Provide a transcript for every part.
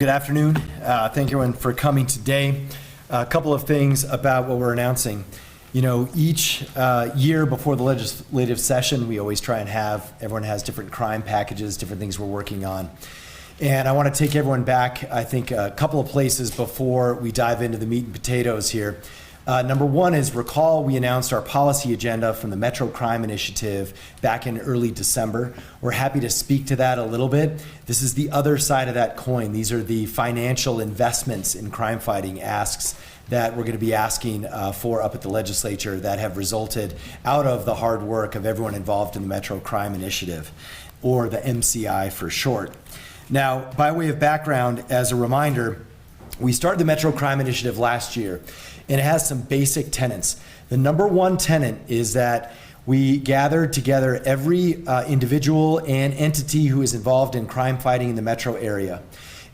Good afternoon. Thank everyone for coming today. A couple of things about what we're announcing. You know, each year before the legislative session, we always try and everyone has different crime packages, different things we're working on. And I want to take everyone back, I think, a couple of places before we dive into the meat and potatoes here. Number one is, recall we announced our policy agenda from the Metro Crime Initiative back in early December. We're happy to speak to that a little bit. This is the other side of that coin. These are the financial investments in crime fighting asks that we're going to be asking for up at the legislature that have resulted out of the hard work of everyone involved in the Metro Crime Initiative, or the MCI for short. Now, by way of background, as a reminder, we started the Metro Crime Initiative last year, and it has some basic tenets. The number one tenet is that we gathered together every individual and entity who is involved in crime fighting in the metro area.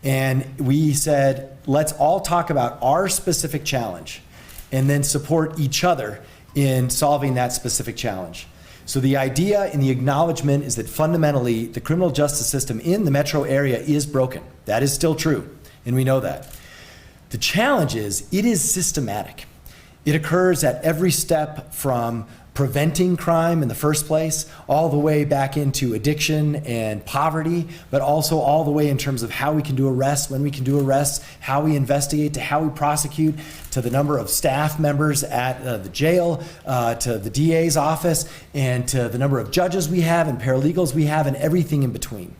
And we said, let's all talk about our specific challenge and then support each other in solving that specific challenge. So the idea and the acknowledgement is that fundamentally the criminal justice system in the metro area is broken. That is still true, and we know that. The challenge is it is systematic. It occurs at every step, from preventing crime in the first place, all the way back into addiction and poverty, but also all the way in terms of how we can do arrests, when we can do arrests, how we investigate, to how we prosecute, to the number of staff members at the jail, to the DA's office, and to the number of judges we have and paralegals we have, and everything in between.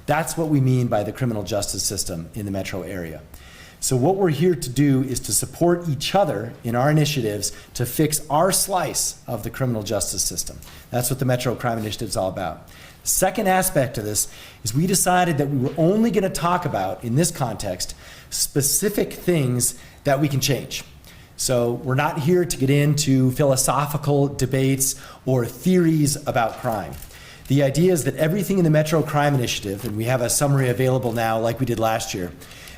That's what we mean by the criminal justice system in the metro area. So what we're here to do is to support each other in our initiatives to fix our slice of the criminal justice system. That's what the Metro Crime Initiative is all about. The second aspect of this is we decided that we were only going to talk about, in this context, specific things that we can change. So we're not here to get into philosophical debates or theories about crime. The idea is that everything in the Metro Crime Initiative, and we have a summary available now like we did last year,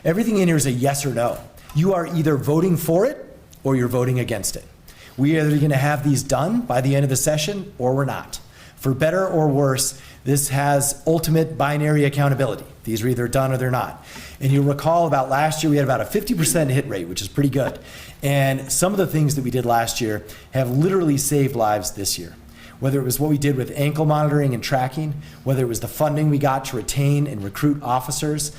everything in here is a yes or no. You are either voting for it or you're voting against it. We are either going to have these done by the end of the session or we're not. For better or worse, this has ultimate binary accountability. These are either done or they're not. And you'll recall about last year we had about a 50% hit rate, which is pretty good. And some of the things that we did last year have literally saved lives this year. Whether it was what we did with ankle monitoring and tracking, whether it was the funding we got to retain and recruit officers,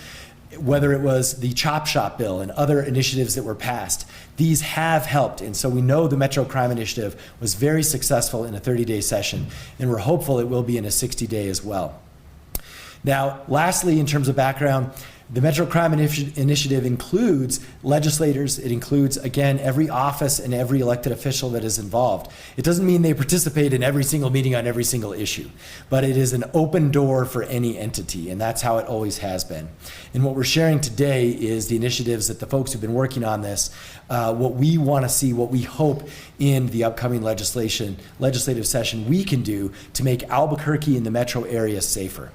whether it was the Chop Shop bill and other initiatives that were passed, these have helped. And so we know the Metro Crime Initiative was very successful in a 30-day session, and we're hopeful it will be in a 60-day as well. Now, lastly, in terms of background, the Metro Crime Initiative includes legislators. It includes, again, every office and every elected official that is involved. It doesn't mean they participate in every single meeting on every single issue, but it is an open door for any entity, and that's how it always has been. And what we're sharing today is the initiatives that the folks who've been working on this, what we want to see, what we hope in the upcoming legislative session we can do to make Albuquerque and the metro area safer.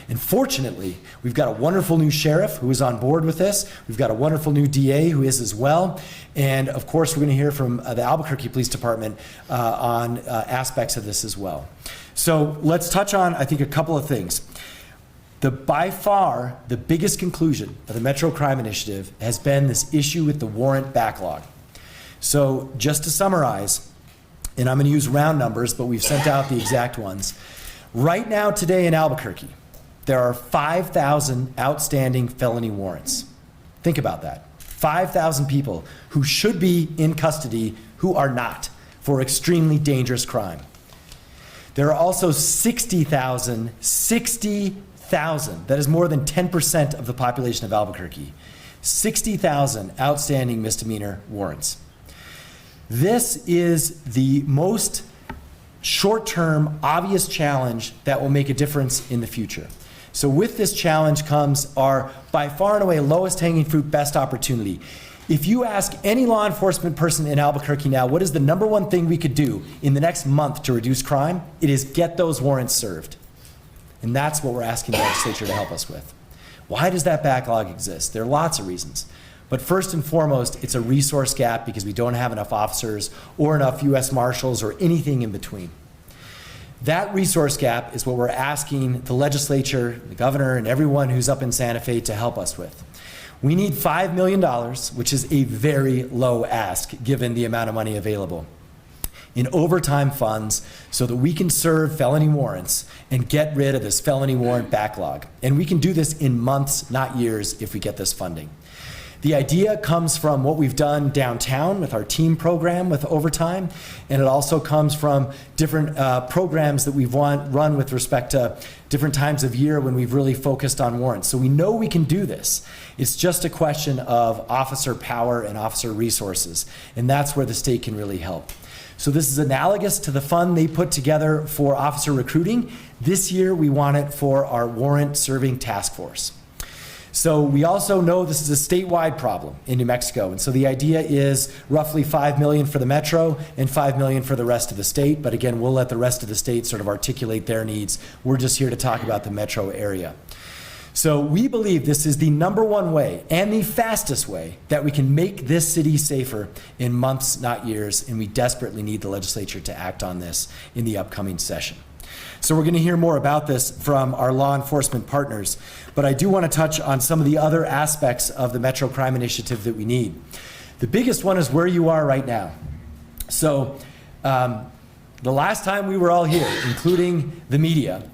And fortunately, we've got a wonderful new sheriff who is on board with this. We've got a wonderful new DA who is as well. And of course, we're going to hear from the Albuquerque Police Department on aspects of this as well. So let's touch on, I think, a couple of things. By far, the biggest conclusion of the Metro Crime Initiative has been this issue with the warrant backlog. So just to summarize, and I'm going to use round numbers, but we've sent out the exact ones. Right now, today in Albuquerque, there are 5,000 outstanding felony warrants. Think about that. 5,000 people who should be in custody who are not, for extremely dangerous crime. There are also 60,000, that is more than 10% of the population of Albuquerque, 60,000 outstanding misdemeanor warrants. This is the most short-term, obvious challenge that will make a difference in the future. So with this challenge comes our, by far and away, lowest hanging fruit, best opportunity. If you ask any law enforcement person in Albuquerque now, what is the number one thing we could do in the next month to reduce crime? It is get those warrants served. And that's what we're asking the legislature to help us with. Why does that backlog exist? There are lots of reasons. But first and foremost, it's a resource gap because we don't have enough officers or enough U.S. Marshals or anything in between. That resource gap is what we're asking the legislature, the governor, and everyone who's up in Santa Fe to help us with. We need $5 million, which is a very low ask given the amount of money available, in overtime funds so that we can serve felony warrants and get rid of this felony warrant backlog. And we can do this in months, not years, if we get this funding. The idea comes from what we've done downtown with our team program with overtime, and it also comes from different programs that we've run with respect to different times of year when we've really focused on warrants. So we know we can do this. It's just a question of officer power and officer resources, and that's where the state can really help. So this is analogous to the fund they put together for officer recruiting. This year we want it for our warrant serving task force. So we also know this is a statewide problem in New Mexico, and so the idea is roughly $5 million for the metro and $5 million for the rest of the state, but again, we'll let the rest of the state sort of articulate their needs. We're just here to talk about the metro area. So we believe this is the #1 way and the fastest way that we can make this city safer in months, not years, and we desperately need the legislature to act on this in the upcoming session. So we're going to hear more about this from our law enforcement partners, but I do want to touch on some of the other aspects of the Metro Crime Initiative that we need. The biggest one is where you are right now. So the last time we were all here, including the media,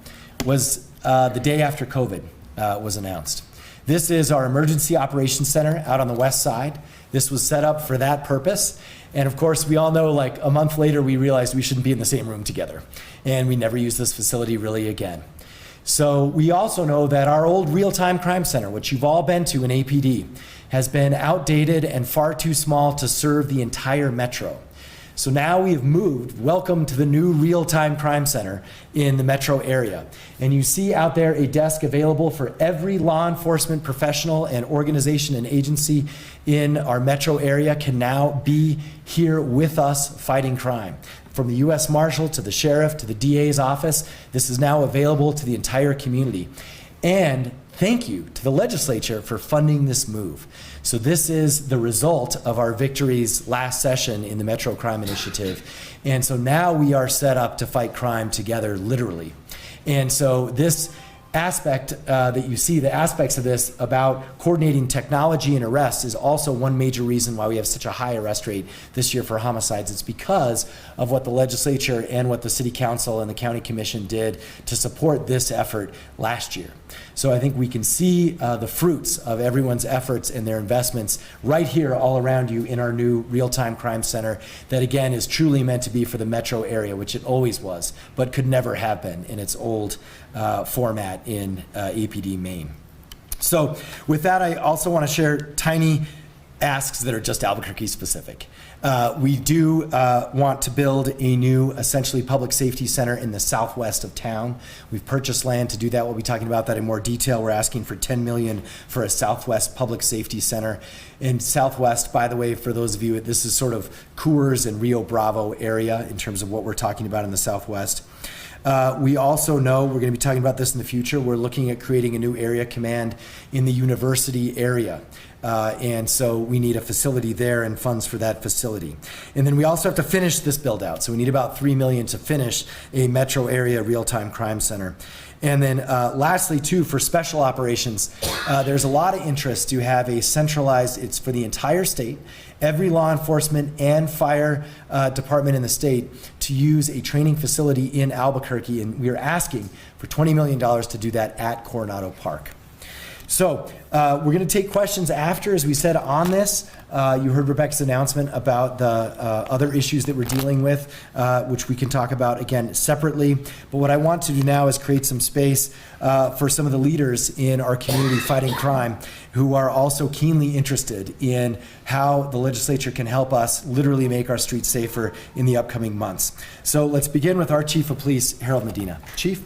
was the day after COVID was announced. This is our Emergency Operations Center out on the west side. This was set up for that purpose. And of course, we all know, like a month later, we realized we shouldn't be in the same room together. And we never used this facility really again. So we also know that our old real-time crime center, which you've all been to in APD, has been outdated and far too small to serve the entire metro. So now we have moved, welcome to the new real-time crime center in the metro area. And you see out there a desk available for every law enforcement professional and organization and agency in our metro area can now be here with us fighting crime. From the U.S. Marshal to the sheriff to the DA's office, this is now available to the entire community. And thank you to the legislature for funding this move. So this is the result of our victories last session in the Metro Crime Initiative. And so now we are set up to fight crime together, literally. And so this aspect that you see, the aspects of this about coordinating technology and arrests is also one major reason why we have such a high arrest rate this year for homicides. It's because of what the legislature and what the city council and the county commission did to support this effort last year. So I think we can see the fruits of everyone's efforts and their investments right here all around you in our new real-time crime center that again is truly meant to be for the metro area, which it always was, but could never have been in its old format in APD Maine. So with that, I also want to share tiny asks that are just Albuquerque specific. We do want to build a new, essentially, public safety center in the southwest of town. We've purchased land to do that. We'll be talking about that in more detail. We're asking for $10 million for a southwest public safety center. In southwest, by the way, for those of you, this is sort of Coors and Rio Bravo area in terms of what we're talking about in the southwest. We also know, we're going to be talking about this in the future, we're looking at creating a new area command in the university area. And so we need a facility there and funds for that facility. And then we also have to finish this build out. So we need about $3 million to finish a metro area real-time crime center. And then lastly, too, for special operations, there's a lot of interest to have a centralized, it's for the entire state, every law enforcement and fire department in the state to use a training facility in Albuquerque. And we are asking for $20 million to do that at Coronado Park. So we're going to take questions after, as we said, on this. You heard Rebecca's announcement about the other issues that we're dealing with, which we can talk about, again, separately. But what I want to do now is create some space for some of the leaders in our community fighting crime who are also keenly interested in how the legislature can help us literally make our streets safer in the upcoming months. So let's begin with our Chief of Police, Harold Medina. Chief?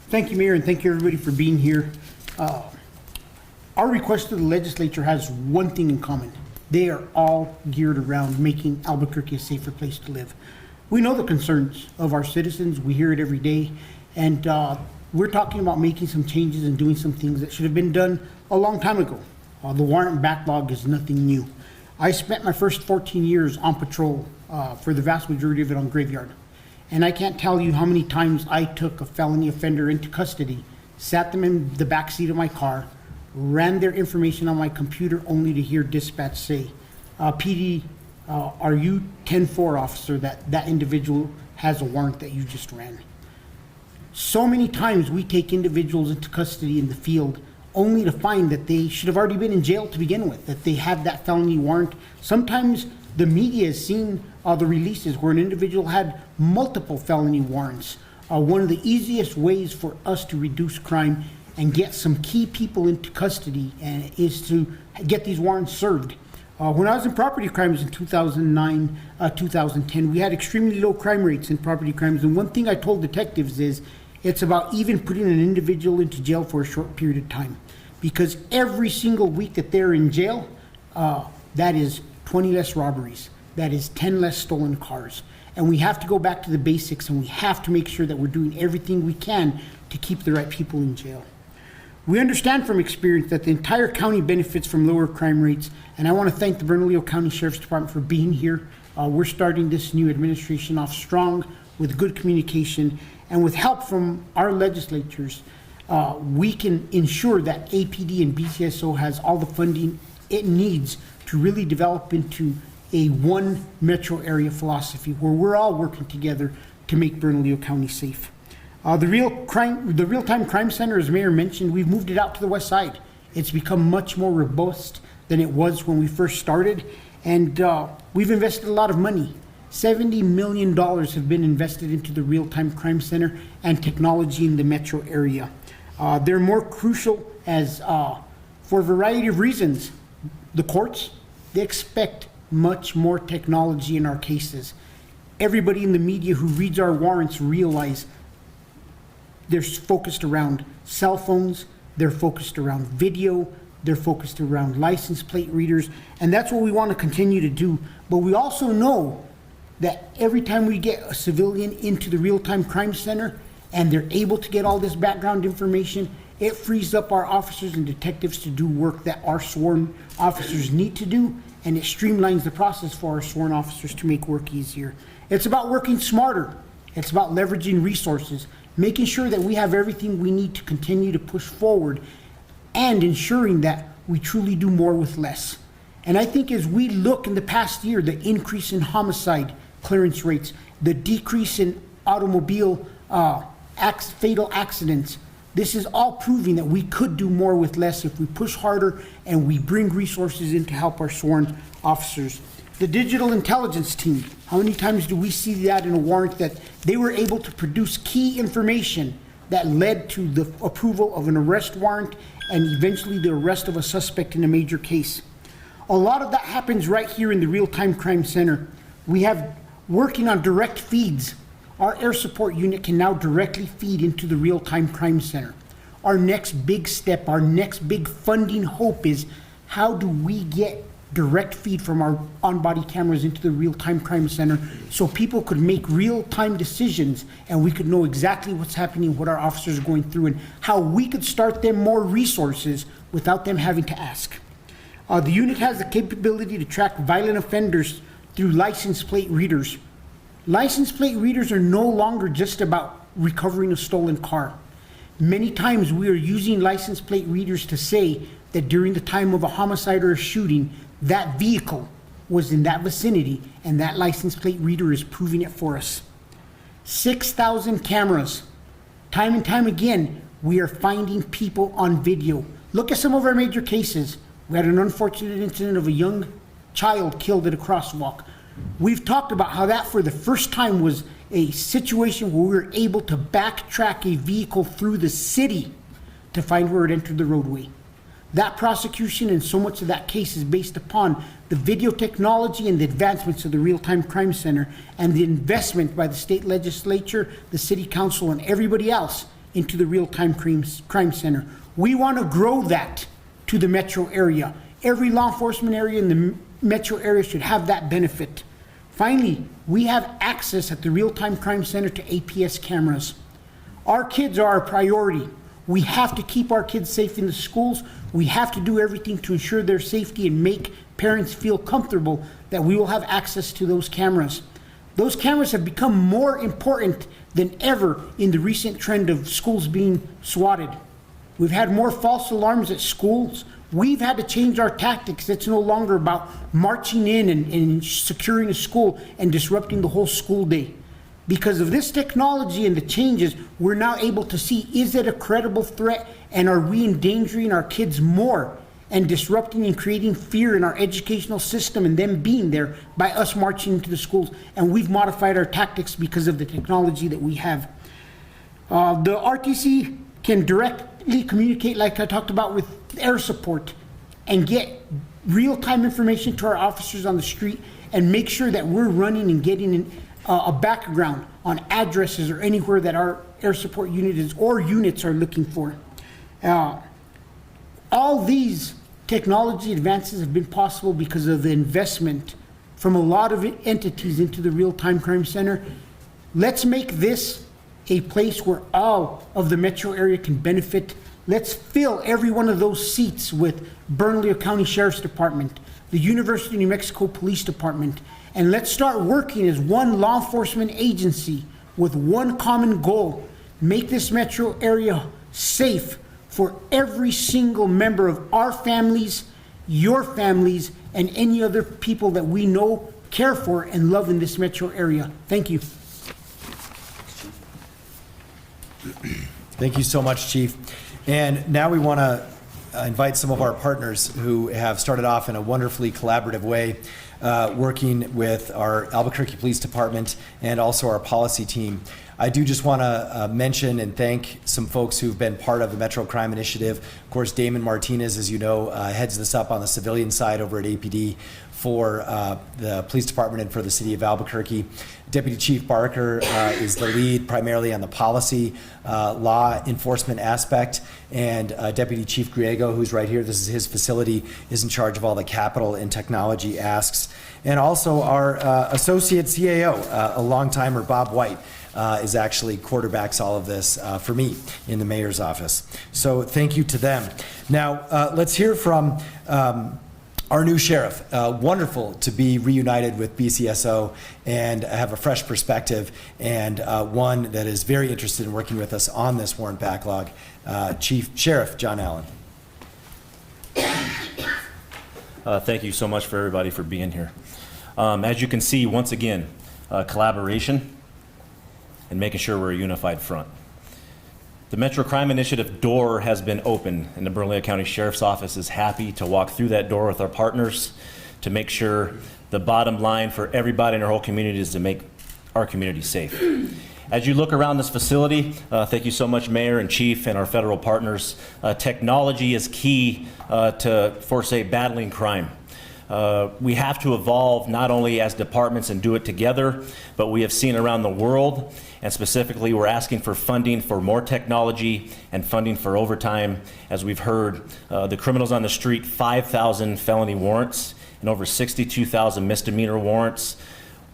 Thank you, Mayor, and thank you, everybody, for being here. Our request to the legislature has one thing in common. They are all geared around making Albuquerque a safer place to live. We know the concerns of our citizens. We hear it every day. And we're talking about making some changes and doing some things that should have been done a long time ago. The warrant backlog is nothing new. I spent my first 14 years on patrol, for the vast majority of it on Graveyard. And I can't tell you how many times I took a felony offender into custody sat them in the back seat of my car, ran their information on my computer only to hear dispatch say, PD, are you 10-4 officer that individual has a warrant that you just ran? So many times we take individuals into custody in the field only to find that they should have already been in jail to begin with, that they have that felony warrant. Sometimes the media has seen the releases where an individual had multiple felony warrants. One of the easiest ways for us to reduce crime and get some key people into custody is to get these warrants served. When I was in property crimes in 2009, 2010, we had extremely low crime rates in property crimes. And one thing I told detectives is it's about even putting an individual into jail for a short period of time. Because every single week that they're in jail, that is 20 less robberies. That is 10 less stolen cars. And we have to go back to the basics, and we have to make sure that we're doing everything we can to keep the right people in jail. We understand from experience that the entire county benefits from lower crime rates, and I want to thank the Bernalillo County Sheriff's Department for being here. We're starting this new administration off strong with good communication, and with help from our legislatures, we can ensure that APD and BCSO has all the funding it needs to really develop into a one metro area philosophy where we're all working together to make Bernalillo County safe. The real-time crime center, as Mayor mentioned, we've moved it out to the west side. It's become much more robust than it was when we first started, and we've invested a lot of money. $70 million have been invested into the real-time crime center and technology in the metro area. They're more crucial as, for a variety of reasons, the courts, they expect much more technology in our cases. Everybody in the media who reads our warrants realize they're focused around cell phones, they're focused around video, they're focused around license plate readers, and that's what we want to continue to do. But we also know that every time we get a civilian into the real-time crime center and they're able to get all this background information, it frees up our officers and detectives to do work that our sworn officers need to do, and it streamlines the process for our sworn officers to make work easier. It's about working smarter. It's about leveraging resources, making sure that we have everything we need to continue to push forward, and ensuring that we truly do more with less. And I think as we look in the past year, the increase in homicide clearance rates, the decrease in automobile fatal accidents, this is all proving that we could do more with less if we push harder and we bring resources in to help our sworn officers. The digital intelligence team, how many times do we see that in a warrant that they were able to produce key information that led to the approval of an arrest warrant and eventually the arrest of a suspect in a major case? A lot of that happens right here in the real-time crime center. We have working on direct feeds. Our air support unit can now directly feed into the real-time crime center. Our next big step, our next big funding hope is how do we get direct feed from our on-body cameras into the real-time crime center so people could make real-time decisions and we could know exactly what's happening, what our officers are going through, and how we could start them more resources without them having to ask. The unit has the capability to track violent offenders through license plate readers. License plate readers are no longer just about recovering a stolen car. Many times we are using license plate readers to say that during the time of a homicide or a shooting, that vehicle was in that vicinity, and that license plate reader is proving it for us. 6,000 cameras. Time and time again, we are finding people on video. Look at some of our major cases. We had an unfortunate incident of a young child killed at a crosswalk. We've talked about how that for the first time was a situation where we were able to backtrack a vehicle through the city to find where it entered the roadway. That prosecution and so much of that case is based upon the video technology and the advancements of the Real-Time Crime Center and the investment by the state legislature, the city council, and everybody else into the Real-Time Crime Center. We want to grow that to the metro area. Every law enforcement area in the metro area should have that benefit. Finally, we have access at the Real-Time Crime Center to APS cameras. Our kids are our priority. We have to keep our kids safe in the schools. We have to do everything to ensure their safety and make parents feel comfortable that we will have access to those cameras. Those cameras have become more important than ever in the recent trend of schools being swatted. We've had more false alarms at schools. We've had to change our tactics. It's no longer about marching in and securing a school and disrupting the whole school day. Because of this technology and the changes, we're now able to see, is it a credible threat, and are we endangering our kids more and disrupting and creating fear in our educational system and them being there by us marching into the schools? And we've modified our tactics because of the technology that we have. The RTC can directly communicate, like I talked about, with air support and get real-time information to our officers on the street and make sure that we're running and getting a background on addresses or anywhere that our air support unit is or units are looking for. All these technology advances have been possible because of the investment from a lot of entities into the Real-Time Crime Center. Let's make this a place where all of the metro area can benefit. Let's fill every one of those seats with Bernalillo County Sheriff's Department, the University of New Mexico Police Department, and let's start working as one law enforcement agency with one common goal: make this metro area safe for every single member of our families, your families, and any other people that we know, care for, and love in this metro area. Thank you. Thank you so much, Chief. And now we want to invite some of our partners who have started off in a wonderfully collaborative way, working with our Albuquerque Police Department and also our policy team. I do just want to mention and thank some folks who've been part of the Metro Crime Initiative. Of course, Damon Martinez, as you know, heads this up on the civilian side over at APD for the police department and for the city of Albuquerque. Deputy Chief Barker is the lead primarily on the policy law enforcement aspect, and Deputy Chief Griego, who's right here, this is his facility, is in charge of all the capital and technology asks. And also our associate CAO, a long-timer, Bob White, is actually quarterbacks all of this for me in the mayor's office. So thank you to them. Now, let's hear from our new sheriff. Wonderful to be reunited with BCSO and have a fresh perspective, and one that is very interested in working with us on this warrant backlog. Chief Sheriff John Allen. Thank you so much for everybody for being here. As you can see, once again, collaboration and making sure we're a unified front. The Metro Crime Initiative door has been open, and the Bernalillo County Sheriff's Office is happy to walk through that door with our partners to make sure the bottom line for everybody in our whole community is to make our community safe. As you look around this facility, thank you so much, Mayor and Chief and our federal partners. Technology is key for, say, battling crime. We have to evolve not only as departments and do it together, but we have seen around the world, and specifically we're asking for funding for more technology and funding for overtime. As we've heard, the criminals on the street, 5,000 felony warrants and over 62,000 misdemeanor warrants.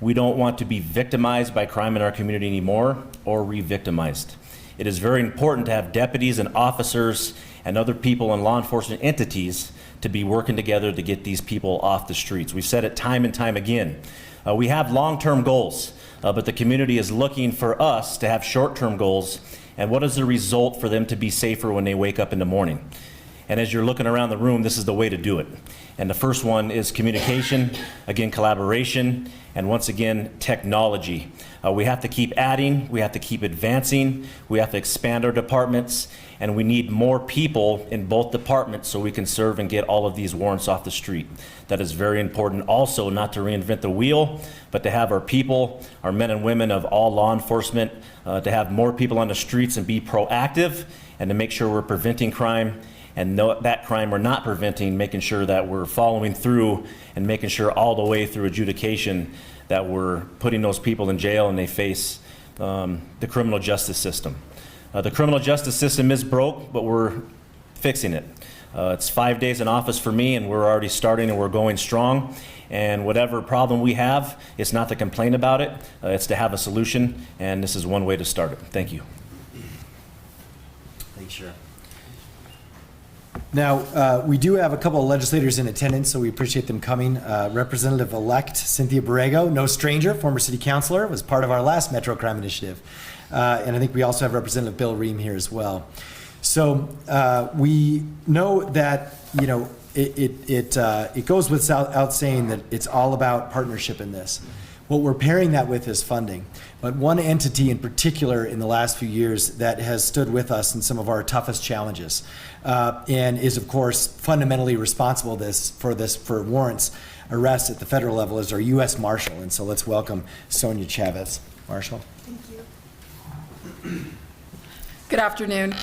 We don't want to be victimized by crime in our community anymore or re-victimized. It is very important to have deputies and officers and other people in law enforcement entities to be working together to get these people off the streets. We've said it time and time again. We have long-term goals, but the community is looking for us to have short-term goals, and what is the result for them to be safer when they wake up in the morning. And as you're looking around the room, this is the way to do it. And the first one is communication, again, collaboration, and once again, technology. We have to keep adding, we have to keep advancing, we have to expand our departments, and we need more people in both departments so we can serve and get all of these warrants off the street. That is very important also, not to reinvent the wheel, but to have our people, our men and women of all law enforcement, to have more people on the streets and be proactive, and to make sure we're preventing crime, and that crime we're not preventing, making sure that we're following through and making sure all the way through adjudication that we're putting those people in jail and they face the criminal justice system. The criminal justice system is broke, but we're fixing it. It's 5 days in office for me, and we're already starting and we're going strong. And whatever problem we have, it's not to complain about it, it's to have a solution, and this is one way to start it. Thank you. Thanks, Sheriff. Now, we do have a couple of legislators in attendance, so we appreciate them coming. Representative-elect Cynthia Borrego, no stranger, former city councilor, was part of our last Metro Crime Initiative. And I think we also have Representative Bill Ream here as well. So we know that, you know, it goes without saying that it's all about partnership in this. What we're pairing that with is funding. But one entity in particular in the last few years that has stood with us in some of our toughest challenges and is, of course, fundamentally responsible for warrants arrests at the federal level is our U.S. Marshal. And so let's welcome Sonia Chavez. Marshal. Thank you. Good afternoon.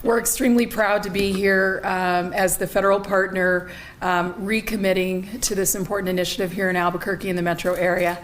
We're extremely proud to be here as the federal partner recommitting to this important initiative here in Albuquerque in the metro area.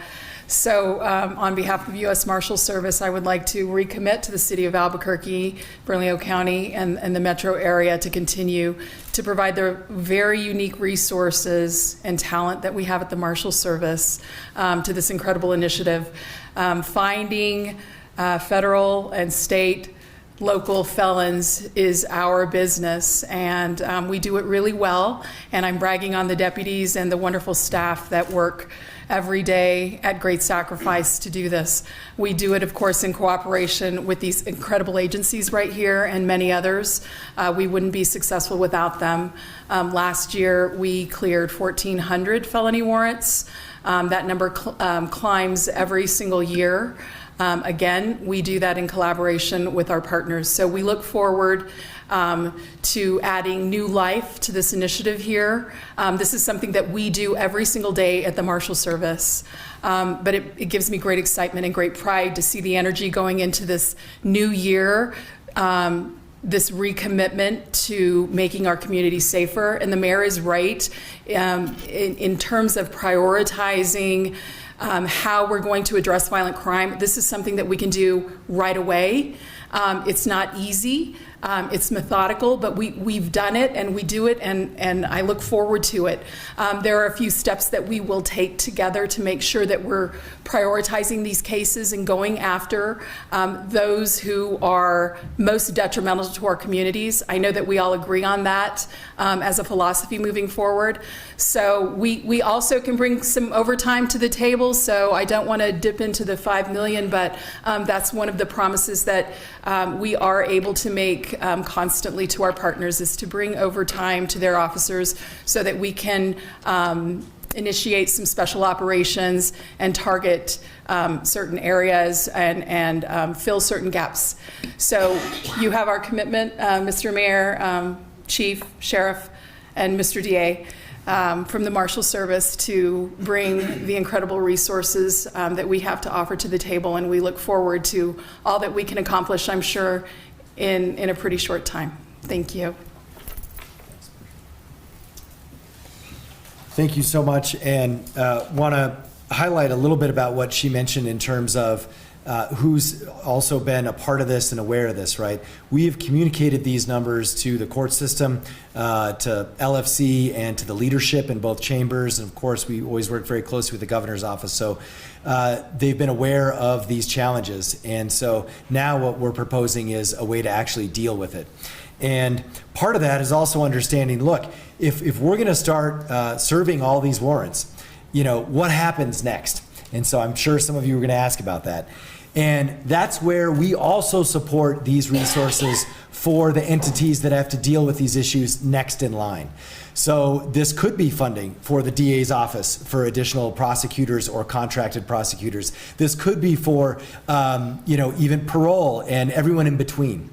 So on behalf of U.S. Marshal Service, I would like to recommit to the city of Albuquerque, Bernalillo County, and the metro area to continue to provide the very unique resources and talent that we have at the Marshal Service to this incredible initiative. Finding federal and state local felons is our business, and we do it really well, and I'm bragging on the deputies and the wonderful staff that work every day at great sacrifice to do this. We do it, of course, in cooperation with these incredible agencies right here and many others. We wouldn't be successful without them. Last year, we cleared 1,400 felony warrants. That number climbs every single year. Again, we do that in collaboration with our partners. So we look forward to adding new life to this initiative here. This is something that we do every single day at the Marshal Service. But it gives me great excitement and great pride to see the energy going into this new year, this recommitment to making our community safer. And the mayor is right in terms of prioritizing how we're going to address violent crime. This is something that we can do right away. It's not easy. It's methodical, but we've done it and we do it, and I look forward to it. There are a few steps that we will take together to make sure that we're prioritizing these cases and going after those who are most detrimental to our communities. I know that we all agree on that as a philosophy moving forward. So we also can bring some overtime to the table, so I don't want to dip into the $5 million, but that's one of the promises that we are able to make constantly to our partners, is to bring overtime to their officers so that we can initiate some special operations and target certain areas and fill certain gaps. So you have our commitment, Mr. Mayor, Chief, Sheriff, and Mr. DA. From the Marshal Service to bring the incredible resources that we have to offer to the table, and we look forward to all that we can accomplish, I'm sure, in a pretty short time. Thank you. Thank you so much, and want to highlight a little bit about what she mentioned in terms of who's also been a part of this and aware of this, right? We have communicated these numbers to the court system, to LFC, and to the leadership in both chambers. And of course, we always work very closely with the governor's office. So they've been aware of these challenges. And so now what we're proposing is a way to actually deal with it. And part of that is also understanding, look, if we're going to start serving all these warrants, you know, what happens next? And so I'm sure some of you are going to ask about that. And that's where we also support these resources for the entities that have to deal with these issues next in line. So this could be funding for the DA's office for additional prosecutors or contracted prosecutors. This could be for, even parole and everyone in between.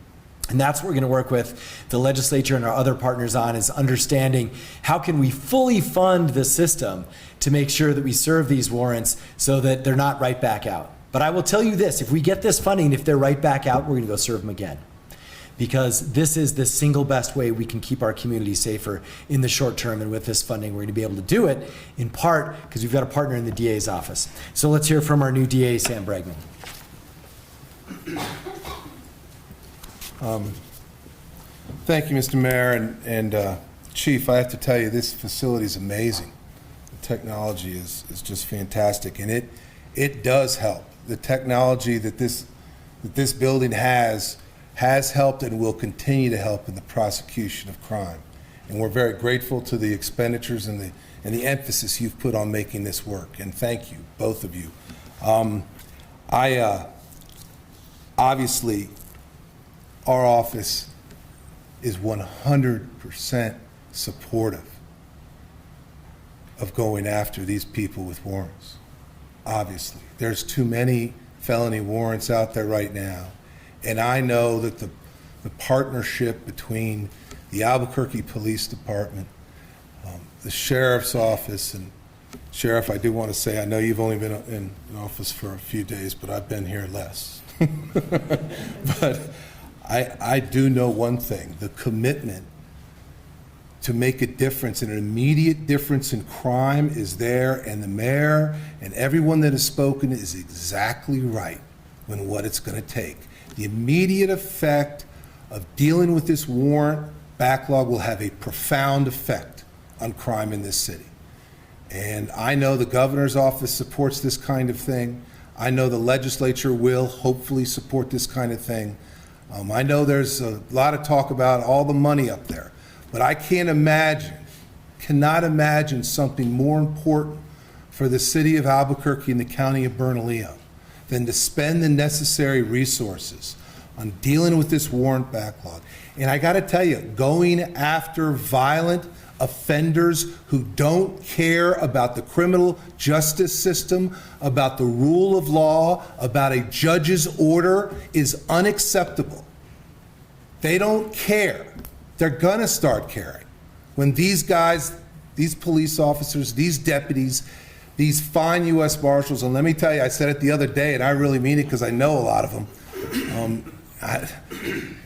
And that's what we're going to work with the legislature and our other partners on, is understanding how can we fully fund the system to make sure that we serve these warrants so that they're not right back out. But I will tell you this, if we get this funding, if they're right back out, we're going to go serve them again. Because this is the single best way we can keep our community safer in the short term. And with this funding, we're going to be able to do it in part because we've got a partner in the DA's office. So let's hear from our new DA, Sam Bregman. Thank you, Mr. Mayor, and Chief. I have to tell you, this facility is amazing. The technology is just fantastic, and it does help. The technology that this building has helped and will continue to help in the prosecution of crime. And we're very grateful to the expenditures and the emphasis you've put on making this work. And thank you, both of you. Obviously, our office is 100% supportive of going after these people with warrants. Obviously, there's too many felony warrants out there right now. And I know that the partnership between the Albuquerque Police Department, the Sheriff's Office, and Sheriff, I do want to say, I know you've only been in office for a few days, but I've been here less. But I do know one thing, the commitment to make a difference, an immediate difference in crime is there, and the mayor and everyone that has spoken is exactly right when what it's going to take. The immediate effect of dealing with this warrant backlog will have a profound effect on crime in this city. And I know the governor's office supports this kind of thing. I know the legislature will hopefully support this kind of thing. I know there's a lot of talk about all the money up there, but I cannot imagine something more important for the city of Albuquerque and the county of Bernalillo than to spend the necessary resources on dealing with this warrant backlog. And I got to tell you, going after violent offenders who don't care about the criminal justice system, about the rule of law, about a judge's order is unacceptable. They don't care. They're gonna start caring. When these guys, these police officers, these deputies, these fine U.S. Marshals, and let me tell you, I said it the other day, and I really mean it because I know a lot of them.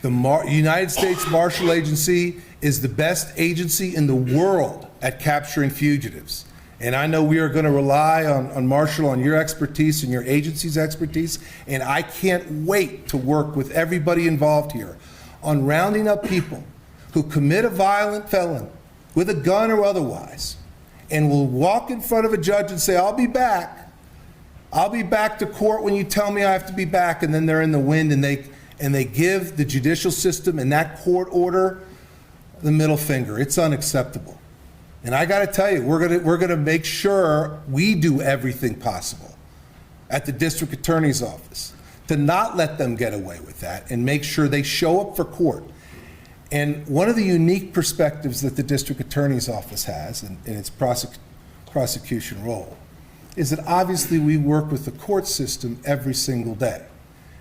The United States Marshal Agency is the best agency in the world at capturing fugitives. And I know we are going to rely on Marshal, on your expertise and your agency's expertise, and I can't wait to work with everybody involved here on rounding up people who commit a violent felony with a gun or otherwise, and will walk in front of a judge and say, I'll be back. I'll be back to court when you tell me I have to be back, and then they're in the wind, and they give the judicial system and that court order the middle finger. It's unacceptable. And I got to tell you, we're going to make sure we do everything possible at the district attorney's office to not let them get away with that and make sure they show up for court. And one of the unique perspectives that the district attorney's office has in its prosecution role is that obviously we work with the court system every single day.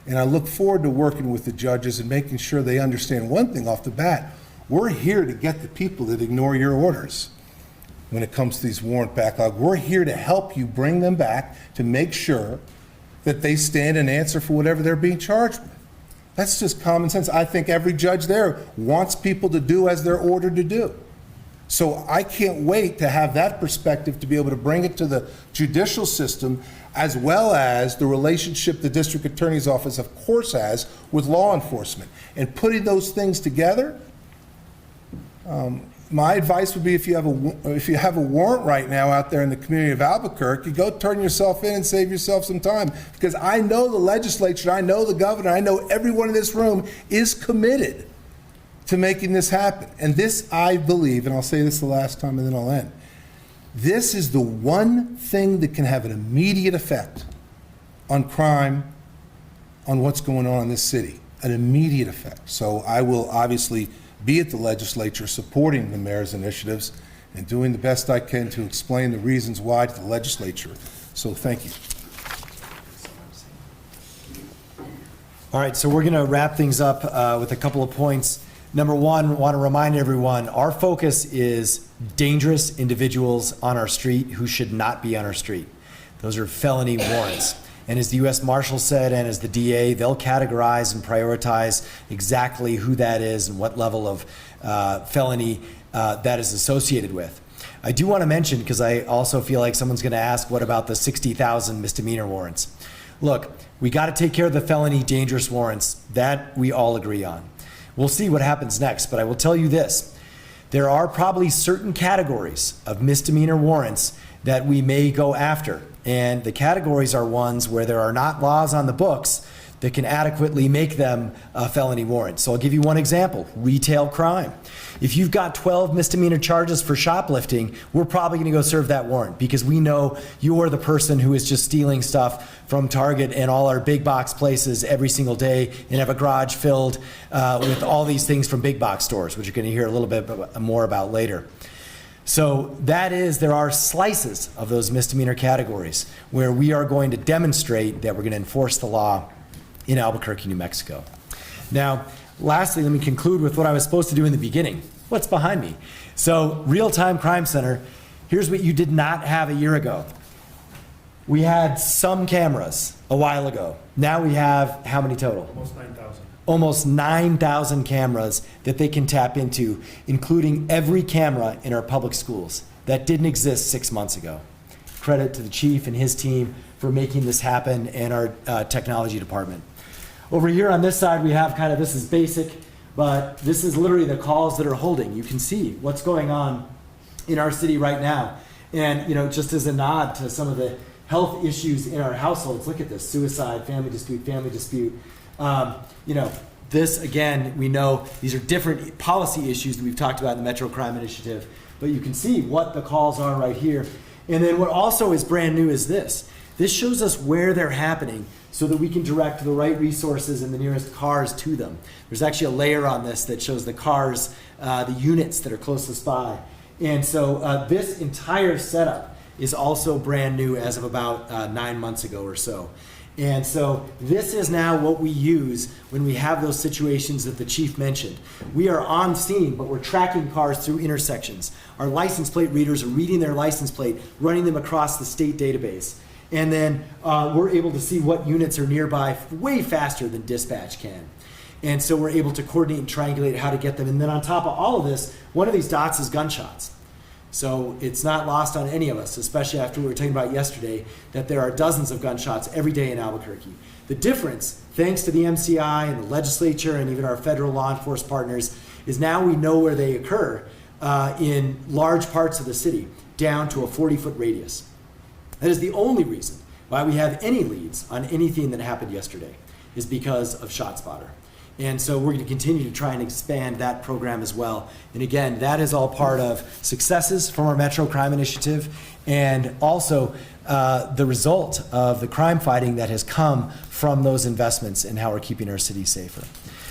And I look forward to working with the judges and making sure they understand one thing off the bat. We're here to get the people that ignore your orders when it comes to these warrant backlog. We're here to help you bring them back to make sure that they stand and answer for whatever they're being charged with. That's just common sense. I think every judge there wants people to do as they're ordered to do. So I can't wait to have that perspective to be able to bring it to the judicial system, as well as the relationship the district attorney's office, of course, has with law enforcement. And putting those things together, my advice would be if you have a warrant right now out there in the community of Albuquerque, go turn yourself in and save yourself some time. Because I know the legislature, I know the governor, I know everyone in this room is committed to making this happen. And this, I believe, and I'll say this the last time and then I'll end, this is the one thing that can have an immediate effect on crime, on what's going on in this city, an immediate effect. So I will obviously be at the legislature supporting the mayor's initiatives and doing the best I can to explain the reasons why to the legislature. So thank you. All right, so we're going to wrap things up with a couple of points. Number one, I want to remind everyone, our focus is dangerous individuals on our street who should not be on our street. Those are felony warrants. And as the U.S. Marshal said, and as the DA, they'll categorize and prioritize exactly who that is and what level of felony that is associated with. I do want to mention, because I also feel like someone's going to ask, what about the 60,000 misdemeanor warrants? Look, we got to take care of the felony dangerous warrants. That we all agree on. We'll see what happens next, but I will tell you this. There are probably certain categories of misdemeanor warrants that we may go after. And the categories are ones where there are not laws on the books that can adequately make them felony warrants. So I'll give you one example, retail crime. If you've got 12 misdemeanor charges for shoplifting, we're probably going to go serve that warrant because we know you're the person who is just stealing stuff from Target and all our big box places every single day and have a garage filled with all these things from big box stores, which you're going to hear a little bit more about later. So there are slices of those misdemeanor categories where we are going to demonstrate that we're going to enforce the law in Albuquerque, New Mexico. Now, lastly, let me conclude with what I was supposed to do in the beginning. What's behind me? So, Real-Time Crime Center, here's what you did not have a year ago. We had some cameras a while ago. Now we have how many total? Almost 9,000. Almost 9,000 cameras that they can tap into, including every camera in our public schools. That didn't exist 6 months ago. Credit to the chief and his team for making this happen and our technology department. Over here on this side, we have this is basic, but this is literally the calls that are holding. You can see what's going on in our city right now. And, just as a nod to some of the health issues in our households, look at this, suicide, family dispute. This, again, we know these are different policy issues that we've talked about in the Metro Crime Initiative, but you can see what the calls are right here. And then what also is brand new is this. This shows us where they're happening so that we can direct the right resources and the nearest cars to them. There's actually a layer on this that shows the cars, the units that are closest by. And so this entire setup is also brand new as of about 9 months ago or so. And so this is now what we use when we have those situations that the chief mentioned. We are on scene, but we're tracking cars through intersections. Our license plate readers are reading their license plate, running them across the state database. And then we're able to see what units are nearby way faster than dispatch can. And so we're able to coordinate and triangulate how to get them. And then on top of all of this, one of these dots is gunshots. So it's not lost on any of us, especially after we were talking about yesterday, that there are dozens of gunshots every day in Albuquerque. The difference, thanks to the MCI and the legislature and even our federal law enforcement partners, is now we know where they occur in large parts of the city, down to a 40-foot radius. That is the only reason why we have any leads on anything that happened yesterday, is because of ShotSpotter. And so we're going to continue to try and expand that program as well. And again, that is all part of successes from our Metro Crime Initiative and also the result of the crime fighting that has come from those investments in how we're keeping our city safer.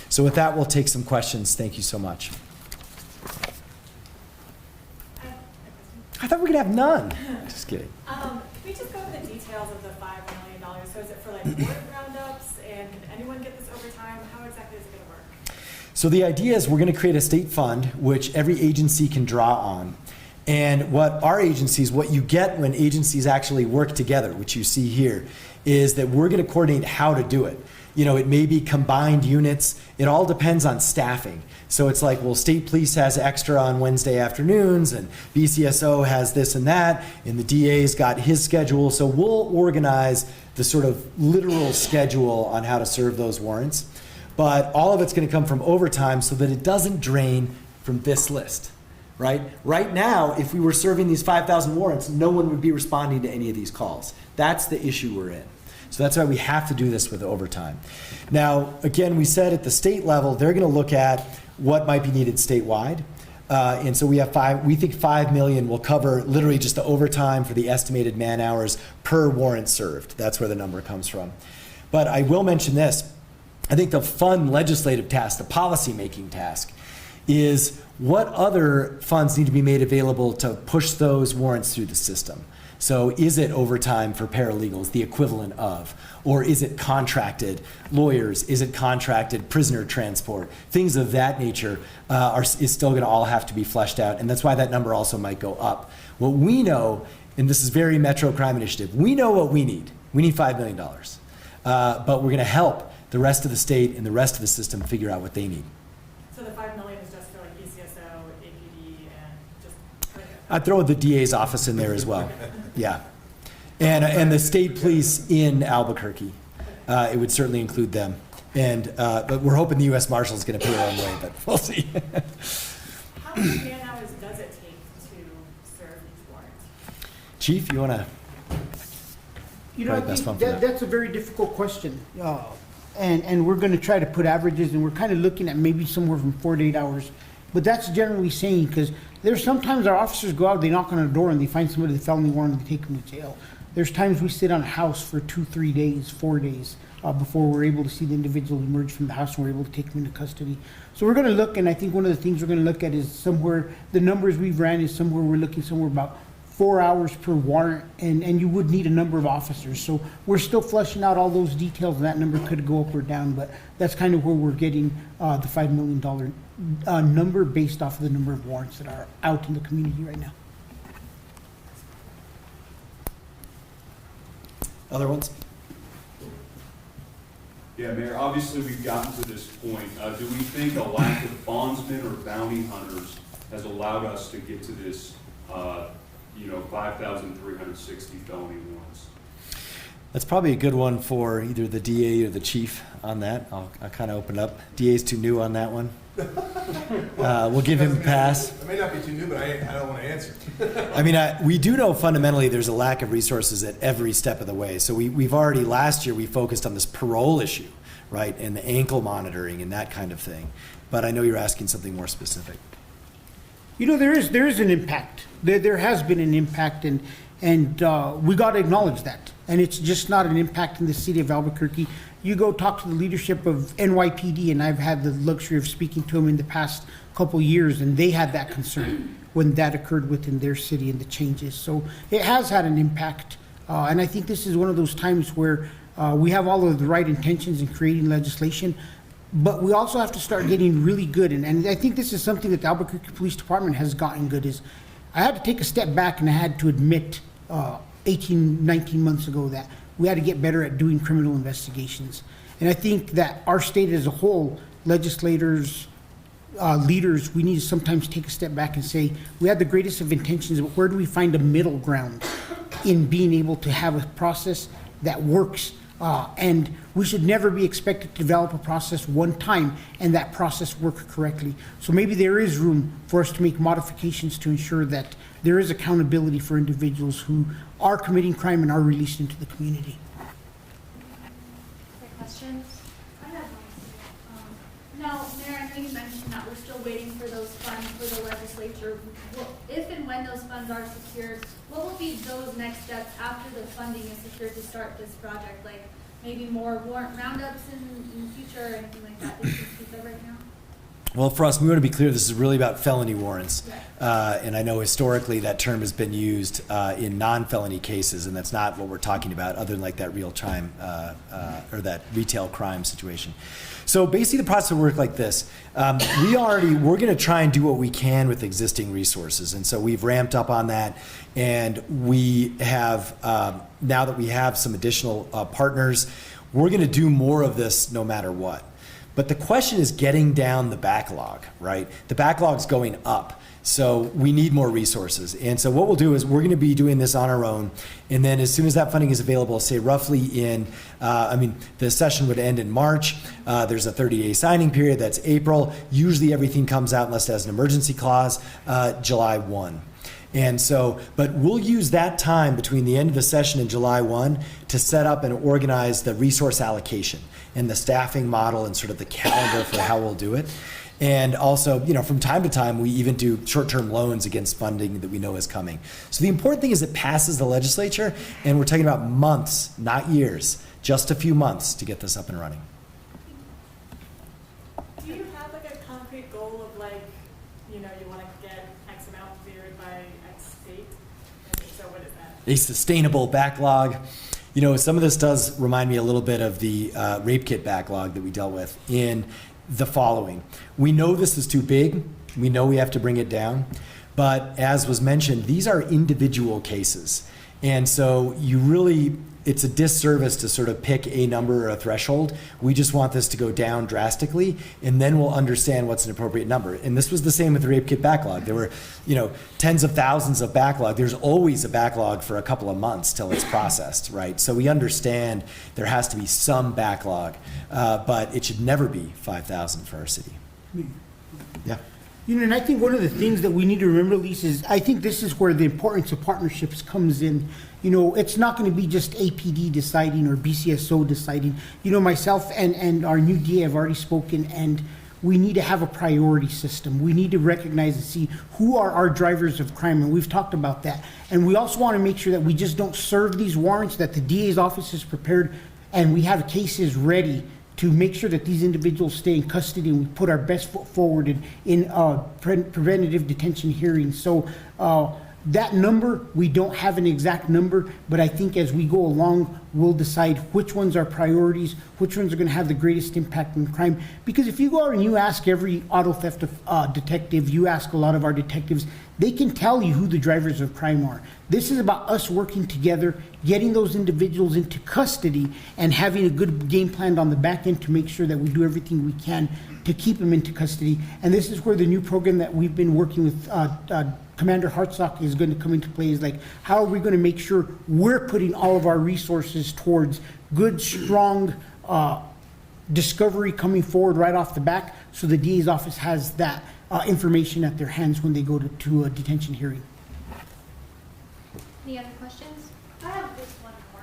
So with that, we'll take some questions. Thank you so much. I thought we were going to have none. Just kidding. Can we just go over the details of the $5 million? So is it for warrant roundups, and can anyone get this over time? How exactly is it going to work? So the idea is we're going to create a state fund which every agency can draw on. And what you get when agencies actually work together, which you see here, is that we're going to coordinate how to do it. It may be combined units. It all depends on staffing. So it's like, well, state police has extra on Wednesday afternoons, and BCSO has this and that, and the DA's got his schedule. So we'll organize the sort of literal schedule on how to serve those warrants. But all of it's going to come from overtime so that it doesn't drain from this list, right? Right now, if we were serving these 5,000 warrants, no one would be responding to any of these calls. That's the issue we're in. So that's why we have to do this with overtime. Now, again, we said at the state level, they're going to look at what might be needed statewide. And so we think 5 million will cover literally just the overtime for the estimated man hours per warrant served. That's where the number comes from. But I will mention this. I think the fun legislative task, the policy-making task, is what other funds need to be made available to push those warrants through the system. So is it overtime for paralegals, the equivalent of? Or is it contracted lawyers? Is it contracted prisoner transport? Things of that nature is still going to all have to be fleshed out. And that's why that number also might go up. What we know, and this is very Metro Crime Initiative, we know what we need. We need $5 million. But we're going to help the rest of the state and the rest of the system figure out what they need. So the $5 million is just for ECSO, APD, and just... I'd throw the DA's office in there as well. Yeah. And the state police in Albuquerque. It would certainly include them. And but we're hoping the U.S. Marshal is going to pay their own way, but we'll see. How many man hours does it take to serve each warrant? Chief, you want to? I think that's a very difficult question. and we're gonna try to put averages, and we're kind of looking at maybe somewhere from 4 to 8 hours. But that's generally saying, because there's sometimes our officers go out, they knock on a door, and they find somebody with a felony warrant, and they take them to jail. There's times we sit on a house for 2, 3 days, 4 days, before we're able to see the individual emerge from the house and we're able to take them into custody. So we're gonna look, and I think one of the things we're gonna look at is somewhere, the numbers we've ran is somewhere, we're looking somewhere about 4 hours per warrant, and you would need a number of officers. So we're still fleshing out all those details, and that number could go up or down, but that's kind of where we're getting the $5 million number based off of the number of warrants that are out in the community right now. Other ones? Yeah, Mayor, obviously we've gotten to this point. Do we think a lack of bondsmen or bounty hunters has allowed us to get to this, 5,360 felony warrants? That's probably a good one for either the DA or the chief on that. I'll kind of open up. DA's too new on that one. We'll give him a pass. I may not be too new, but I don't want to answer. I mean, we do know fundamentally there's a lack of resources at every step of the way. So we've already, last year, we focused on this parole issue, right? And the ankle monitoring and that kind of thing. But I know you're asking something more specific. You know, there is an impact. There has been an impact, and we got to acknowledge that. And it's just not an impact in the city of Albuquerque. You go talk to the leadership of NYPD, and I've had the luxury of speaking to them in the past couple years, and they had that concern when that occurred within their city and the changes. So it has had an impact, and I think this is one of those times where we have all of the right intentions in creating legislation, but we also have to start getting really good. And I think this is something that the Albuquerque Police Department has gotten good is, I had to take a step back and I had to admit 18, 19 months ago that we had to get better at doing criminal investigations. And I think that our state as a whole, legislators, leaders, we need to sometimes take a step back and say, we had the greatest of intentions, but where do we find a middle ground in being able to have a process that works? And we should never be expected to develop a process one time and that process work correctly. So maybe there is room for us to make modifications to ensure that there is accountability for individuals who are committing crime and are released into the community. Other questions? I have one. Now, Mayor, I know you mentioned that we're still waiting for those funds for the legislature. If and when those funds are secured, what will be those next steps after the funding is secured to start this project? Like maybe more warrant roundups in the future or anything like that that you can speak of right now? Well, for us, we want to be clear, this is really about felony warrants. And I know historically that term has been used in non-felony cases, and that's not what we're talking about, other than like that real-time or that retail crime situation. So basically the process will work like this. We're going to try and do what we can with existing resources. And so we've ramped up on that, and we have, now that we have some additional partners, we're going to do more of this no matter what. But the question is getting down the backlog, right? The backlog's going up, so we need more resources. And so what we'll do is we're going to be doing this on our own, and then as soon as that funding is available, say roughly in, the session would end in March. There's a 30-day signing period, that's April. Usually everything comes out, unless it has an emergency clause, July 1. And so, but we'll use that time between the end of the session and July 1 to set up and organize the resource allocation and the staffing model and sort of the calendar for how we'll do it. And also, from time to time, we even do short-term loans against funding that we know is coming. So the important thing is it passes the legislature, and we're talking about months, not years, just a few months to get this up and running. Do you have like a concrete goal of you want to get X amount cleared by X date? And if so, what is that? A sustainable backlog. Some of this does remind me a little bit of the rape kit backlog that we dealt with in the following. We know this is too big. We know we have to bring it down. But as was mentioned, these are individual cases. And so it's a disservice to sort of pick a number or a threshold. We just want this to go down drastically, and then we'll understand what's an appropriate number. And this was the same with the rape kit backlog. There were, tens of thousands of backlog. There's always a backlog for a couple of months till it's processed, right? So we understand there has to be some backlog, but it should never be 5,000 for our city. Yeah. You know, and I think one of the things that we need to remember, Lisa, is I think this is where the importance of partnerships comes in. You know, it's not going to be just APD deciding or BCSO deciding. You know, myself and our new DA have already spoken, and we need to have a priority system. We need to recognize and see who are our drivers of crime, and we've talked about that. And we also want to make sure that we just don't serve these warrants, that the DA's office is prepared, and we have cases ready to make sure that these individuals stay in custody, and we put our best foot forward in preventative detention hearings. So that number, we don't have an exact number, but I think as we go along, we'll decide which ones are priorities, which ones are going to have the greatest impact on crime. Because if you go out and you ask every auto theft detective, you ask a lot of our detectives, they can tell you who the drivers of crime are. This is about us working together, getting those individuals into custody, and having a good game plan on the back end to make sure that we do everything we can to keep them into custody. And this is where the new program that we've been working with Commander Hartsock is going to come into play, is like, how are we going to make sure we're putting all of our resources towards good, strong discovery coming forward right off the back, so the DA's office has that information at their hands when they go to a detention hearing. Any other questions? I have just one more.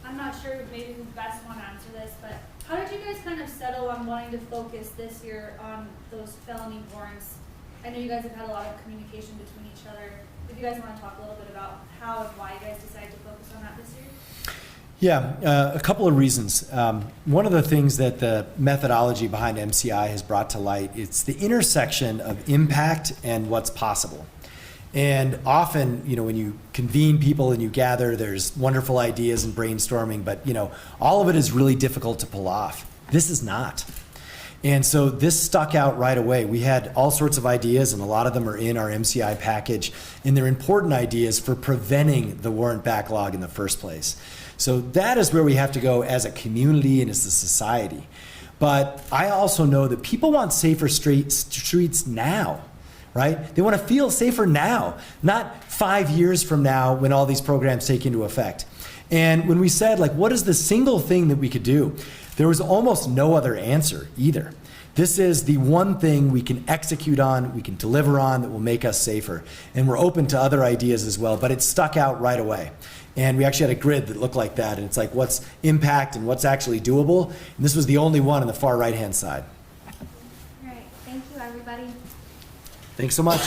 I'm not sure maybe who best want to answer this, but how did you guys kind of settle on wanting to focus this year on those felony warrants? I know you guys have had a lot of communication between each other. If you guys want to talk a little bit about how and why you guys decided to focus on that this year? Yeah, a couple of reasons. One of the things that the methodology behind MCI has brought to light, it's the intersection of impact and what's possible. And often, you know, when you convene people and you gather, there's wonderful ideas and brainstorming, but, you know, all of it is really difficult to pull off. This is not. And so this stuck out right away. We had all sorts of ideas, and a lot of them are in our MCI package, and they're important ideas for preventing the warrant backlog in the first place. So that is where we have to go as a community and as a society. But I also know that people want safer streets now, right? They want to feel safer now, not 5 years from now when all these programs take into effect. And when we said, like, what is the single thing that we could do? There was almost no other answer either. This is the one thing we can execute on, we can deliver on, that will make us safer. And we're open to other ideas as well, but it stuck out right away. And we actually had a grid that looked like that, and it's like what's impact and what's actually doable. And this was the only one on the far right-hand side. All right, thank you, everybody. Thanks so much.